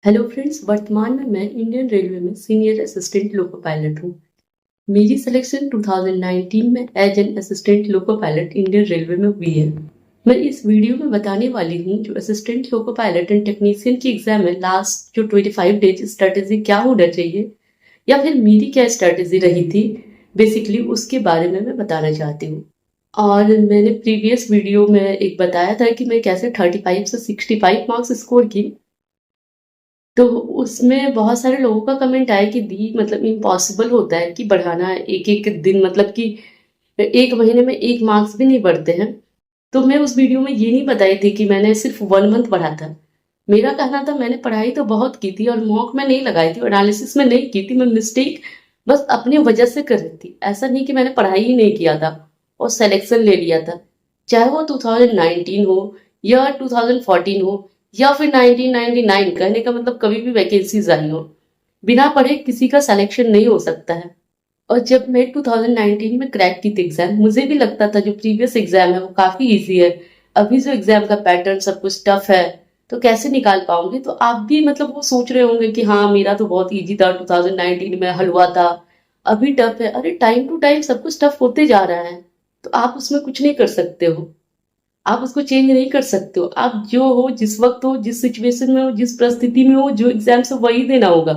Hello friends, वर्तमान में मैं इंडियन रेलवे में सीनियर असिस्टेंट लोको पायलट हूँ। मेरी सिलेक्शन 2019 में as an assistant loco pilot Indian railway में हुई है। मैं इस वीडियो में बताने वाली हूँ जो assistant loco pilot and technician की एग्जाम है, लास्ट जो 25 डेज स्ट्रेटेजी क्या होना चाहिए या फिर मेरी क्या स्ट्रेटेजी रही थी, बेसिकली उसके बारे में मैं बताना चाहती हूँ। और मैंने प्रीवियस वीडियो में एक बताया था कि मैं कैसे 35 से 65 मार्क्स स्कोर की। तो उसमें बहुत सारे लोगों का कमेंट आया कि दी मतलब इम्पॉसिबल होता है कि बढ़ाना एक एक दिन, मतलब कि एक महीने में 1 मार्क्स भी नहीं बढ़ते हैं। तो मैं उस वीडियो में ये नहीं बताई थी कि मैंने सिर्फ 1 मंथ पढ़ा था। मेरा कहना था मैंने पढ़ाई तो बहुत की थी और मॉक में नहीं लगाई थी, एनालिसिस में नहीं की थी। मैं मिस्टेक बस अपनी वजह से कर रही थी, ऐसा नहीं कि मैंने पढ़ाई ही नहीं किया था और सिलेक्शन ले लिया था। चाहे वो 2019 हो या 2014 हो या फिर 1999, कहने का मतलब कभी भी वैकेंसीज आई हो, बिना पढ़े किसी का सिलेक्शन नहीं हो सकता है। और जब मैं 2019 में क्रैक की थी एग्जाम, मुझे भी लगता था जो प्रीवियस एग्जाम है वो काफी इजी है, अभी जो एग्जाम का पैटर्न सब कुछ टफ है, तो कैसे निकाल पाऊंगी। तो आप भी मतलब वो सोच रहे होंगे कि हाँ मेरा तो बहुत इजी था, 2019 में हलवा था, अभी टफ है। अरे टाइम टू टाइम सब कुछ टफ होते जा रहा है, तो आप उसमें कुछ नहीं कर सकते हो, आप उसको चेंज नहीं कर सकते हो। आप जो हो, जिस वक्त हो, जिस सिचुएशन में हो, जिस परिस्थिति में हो, जो एग्जाम से वही देना होगा।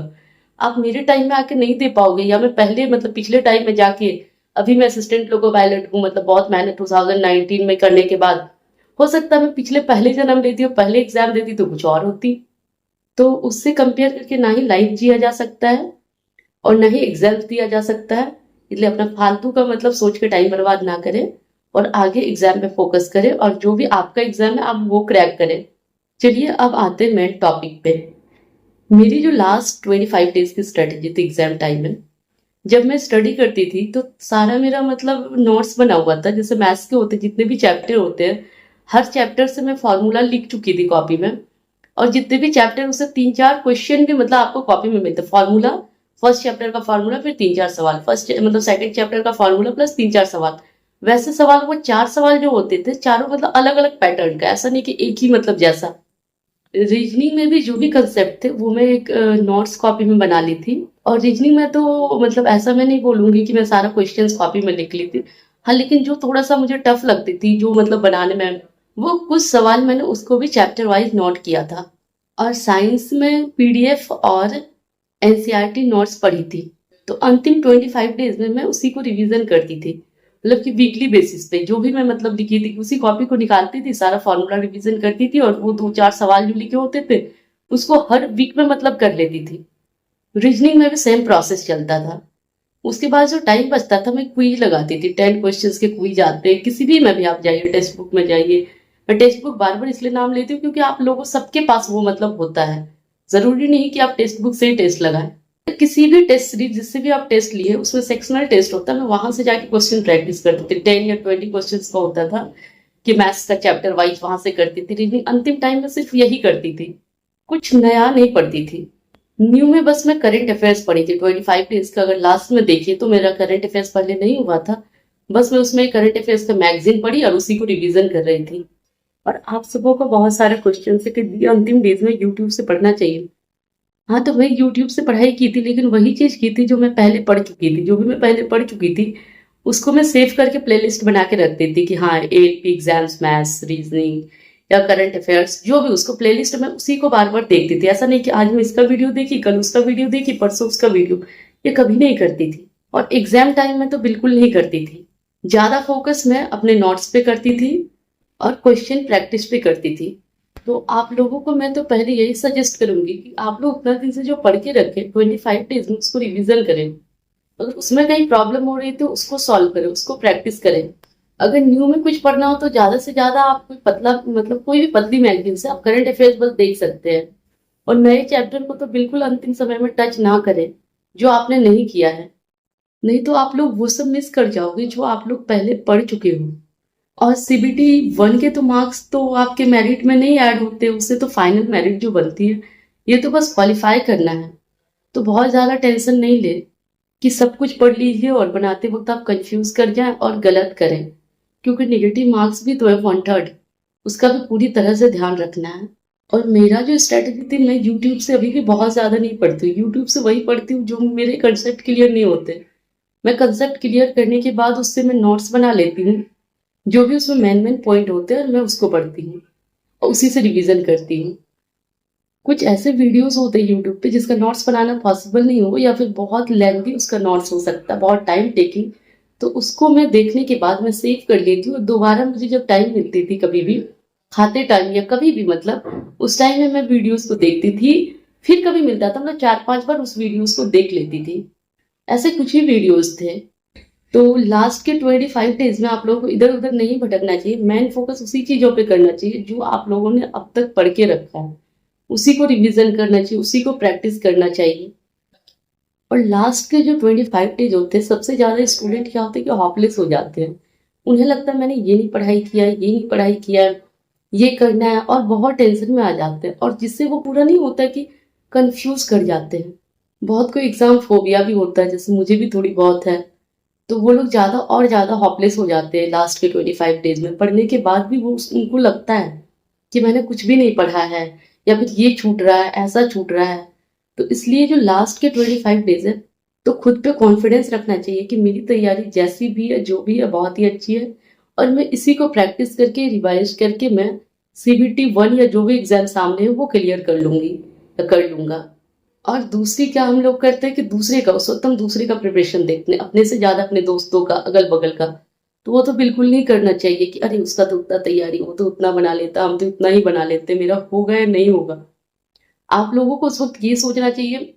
आप मेरे टाइम में आके नहीं दे पाओगे, या मैं पहले मतलब पिछले टाइम में जाके, अभी मैं असिस्टेंट लोको पायलट हूँ, मतलब बहुत मेहनत 2019 में करने के बाद हो सकता है मैं पिछले पहले जन्म लेती और पहले एग्जाम देती तो कुछ और होती। तो उससे कंपेयर करके ना ही लाइफ जिया जा सकता है और ना ही एग्जाम दिया जा सकता है। इसलिए अपना फालतू का मतलब सोच के टाइम बर्बाद ना करें और आगे एग्जाम पे फोकस करें और जो भी आपका एग्जाम है आप वो क्रैक करें। चलिए अब आते हैं मेन टॉपिक पे। मेरी जो लास्ट 25 डेज की स्ट्रेटेजी थी एग्जाम टाइम में, जब मैं स्टडी करती थी तो सारा मेरा मतलब नोट्स बना हुआ था। जैसे मैथ्स के होते जितने भी चैप्टर होते हैं, हर चैप्टर से मैं फॉर्मूला लिख चुकी थी कॉपी में। और जितने भी चैप्टर उससे 3-4 क्वेश्चन भी मतलब आपको कॉपी में मिलते फॉर्मूला। फर्स्ट चैप्टर का फॉर्मूला, फिर 3-4 सवाल, फर्स्ट मतलब सेकंड चैप्टर का फॉर्मूला प्लस 3-4 सवाल। वैसे सवाल वो 4 सवाल जो होते थे, चारों मतलब अलग अलग पैटर्न का, ऐसा नहीं कि एक ही मतलब जैसा। रीजनिंग में भी जो भी कंसेप्ट थे वो मैं एक नोट्स कॉपी में बना ली थी। और रीजनिंग में तो मतलब ऐसा मैं नहीं बोलूंगी कि मैं सारा क्वेश्चंस कॉपी में लिख ली थी। हाँ, लेकिन जो थोड़ा सा मुझे टफ लगती थी जो मतलब बनाने में, वो कुछ सवाल मैंने उसको भी चैप्टर वाइज नोट किया था। और साइंस में पीडीएफ और एनसीईआरटी नोट्स पढ़ी थी। तो अंतिम 25 डेज में मैं उसी को रिवीजन करती थी, मतलब कि वीकली बेसिस पे जो भी मैं मतलब लिखी थी उसी कॉपी को निकालती थी, सारा फॉर्मूला रिवीजन करती थी और वो 2-4 सवाल जो लिखे होते थे उसको हर वीक में मतलब कर लेती थी। रीजनिंग में भी सेम प्रोसेस चलता था। उसके बाद जो टाइम बचता था मैं क्विज लगाती थी, 10 क्वेश्चंस के क्विज आते हैं किसी भी में भी, आप जाइए टेक्स्ट बुक में जाइए। मैं टेक्स्ट बुक बार बार इसलिए नाम लेती हूँ क्योंकि आप लोगों सबके पास वो मतलब होता है, जरूरी नहीं कि आप टेक्स्ट बुक से ही टेस्ट लगाएं। किसी भी टेस्ट सीरीज जिससे भी आप टेस्ट लिए उसमें सेक्शनल टेस्ट होता है, मैं वहां से जाके क्वेश्चन प्रैक्टिस करती थी। 10 या 20 क्वेश्चन का होता था कि मैथ्स का चैप्टर वाइज वहां से करती थी। रीजनिंग अंतिम टाइम में सिर्फ यही करती थी, कुछ नया नहीं पढ़ती थी। न्यू में बस मैं करंट अफेयर्स पढ़ी थी 25 डेज का। अगर लास्ट में देखिए तो मेरा करंट अफेयर्स पहले नहीं हुआ था, बस मैं उसमें करंट अफेयर्स का मैगजीन पढ़ी और उसी को रिवीजन कर रही थी। और आप सबों को बहुत सारे क्वेश्चन से कि अंतिम डेज में यूट्यूब से पढ़ना चाहिए। हाँ, तो मैं यूट्यूब से पढ़ाई की थी, लेकिन वही चीज की थी जो मैं पहले पढ़ चुकी थी। जो भी मैं पहले पढ़ चुकी थी उसको मैं सेव करके प्लेलिस्ट बना के रखती थी कि हाँ एपी एग्जाम्स, मैथ्स, रीजनिंग या करंट अफेयर्स, जो भी उसको प्लेलिस्ट में उसी को बार बार देखती थी। ऐसा नहीं कि आज मैं इसका वीडियो देखी, कल उसका वीडियो देखी, परसों उसका वीडियो, ये कभी नहीं करती थी। और एग्जाम टाइम में तो बिल्कुल नहीं करती थी। ज्यादा फोकस मैं अपने नोट्स पे करती थी और क्वेश्चन प्रैक्टिस पे करती थी। तो आप लोगों को मैं तो पहले यही सजेस्ट करूंगी कि आप लोग उतना दिन से जो पढ़ के रखे 25 डेज में उसको रिवीजन करें। अगर उसमें कहीं प्रॉब्लम हो रही है तो उसको सॉल्व करें, उसको प्रैक्टिस करें। अगर न्यू में कुछ पढ़ना हो तो ज्यादा से ज्यादा आप कोई पतला मतलब कोई भी पतली मैगजीन से आप करंट अफेयर्स बस देख सकते हैं। और नए चैप्टर को तो बिल्कुल अंतिम समय में टच ना करें जो आपने नहीं किया है, नहीं तो आप लोग वो सब मिस कर जाओगे जो आप लोग पहले पढ़ चुके हो। और CBT 1 के तो मार्क्स तो आपके मेरिट में नहीं ऐड होते, उससे तो फाइनल मेरिट जो बनती है, ये तो बस क्वालिफाई करना है। तो बहुत ज्यादा टेंशन नहीं ले कि सब कुछ पढ़ लीजिए और बनाते वक्त आप कंफ्यूज कर जाएं और गलत करें, क्योंकि नेगेटिव मार्क्स भी तो है 1/3, उसका भी पूरी तरह से ध्यान रखना है। और मेरा जो स्ट्रेटेजी थी, मैं यूट्यूब से अभी भी बहुत ज़्यादा नहीं पढ़ती हूँ। यूट्यूब से वही पढ़ती हूँ जो मेरे कंसेप्ट क्लियर नहीं होते। मैं कंसेप्ट क्लियर करने के बाद उससे मैं नोट्स बना लेती हूँ, जो भी उसमें मेन मेन पॉइंट होते हैं, और मैं उसको पढ़ती हूँ और उसी से रिवीजन करती हूँ। कुछ ऐसे वीडियोस होते हैं यूट्यूब पे जिसका नोट्स बनाना पॉसिबल नहीं हो, या फिर बहुत लेंथी उसका नोट्स हो सकता है, बहुत टाइम टेकिंग। तो उसको मैं देखने के बाद मैं सेव कर लेती हूँ, और दोबारा मुझे जब टाइम मिलती थी, कभी भी खाते टाइम या कभी भी, मतलब उस टाइम में मैं वीडियोस को देखती थी। फिर कभी मिलता था, मतलब 4-5 बार उस वीडियोस को देख लेती थी। ऐसे कुछ ही वीडियोस थे। तो लास्ट के 25 डेज में आप लोगों को इधर उधर नहीं भटकना चाहिए। मेन फोकस उसी चीजों पे करना चाहिए जो आप लोगों ने अब तक पढ़ के रखा है, उसी को रिवीजन करना चाहिए, उसी को प्रैक्टिस करना चाहिए। और लास्ट के जो 25 डेज होते हैं, सबसे ज्यादा स्टूडेंट क्या होते हैं कि हॉपलेस हो जाते हैं। उन्हें लगता है मैंने ये नहीं पढ़ाई किया, ये नहीं पढ़ाई किया, ये करना है, और बहुत टेंशन में आ जाते हैं, और जिससे वो पूरा नहीं होता कि कंफ्यूज कर जाते हैं। बहुत कोई एग्जाम फोबिया भी होता है, जैसे मुझे भी थोड़ी बहुत है। तो वो लोग ज्यादा और ज्यादा हॉपलेस हो जाते हैं लास्ट के 25 डेज में। पढ़ने के बाद भी वो उनको लगता है कि मैंने कुछ भी नहीं पढ़ा है, या फिर ये छूट रहा है, ऐसा छूट रहा है। तो इसलिए जो लास्ट के 25 डेज है, तो खुद पे कॉन्फिडेंस रखना चाहिए कि मेरी तैयारी जैसी भी है, जो भी है, बहुत ही अच्छी है, और मैं इसी को प्रैक्टिस करके, रिवाइज करके, मैं CBT 1 या जो भी एग्जाम सामने है वो क्लियर कर लूंगी या कर लूंगा। और दूसरी क्या हम लोग करते हैं कि दूसरे का, उस वक्त हम दूसरे का प्रिपरेशन देखते हैं, अपने से ज्यादा अपने दोस्तों का, अगल बगल का। तो वो तो बिल्कुल नहीं करना चाहिए कि अरे उसका तो उतना तैयारी, वो तो उतना बना लेता, हम तो इतना ही बना लेते, मेरा होगा या नहीं होगा। आप लोगों को उस वक्त ये सोचना चाहिए,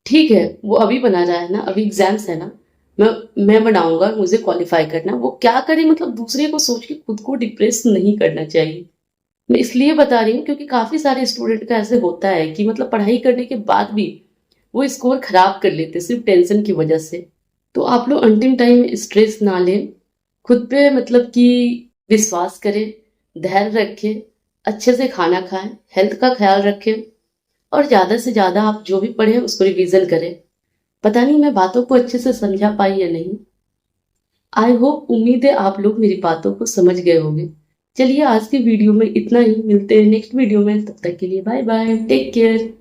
ठीक है वो अभी बना रहा है ना, अभी एग्जाम्स है ना, मैं बनाऊंगा, मुझे क्वालिफाई करना। वो क्या करे, मतलब दूसरे को सोच के खुद को डिप्रेस नहीं करना चाहिए। मैं इसलिए बता रही हूँ क्योंकि काफी सारे स्टूडेंट का ऐसे होता है कि मतलब पढ़ाई करने के बाद भी वो स्कोर खराब कर लेते सिर्फ टेंशन की वजह से। तो आप लोग अंतिम टाइम में स्ट्रेस ना लें, खुद पे मतलब कि विश्वास करें, धैर्य रखें, अच्छे से खाना खाएं, हेल्थ का ख्याल रखें, और ज्यादा से ज्यादा आप जो भी पढ़े उसको रिवीजन करें। पता नहीं मैं बातों को अच्छे से समझा पाई या नहीं। आई होप, उम्मीद है आप लोग मेरी बातों को समझ गए होंगे। चलिए आज की वीडियो में इतना ही, मिलते हैं नेक्स्ट वीडियो में, तब तक के लिए बाय बाय, टेक केयर।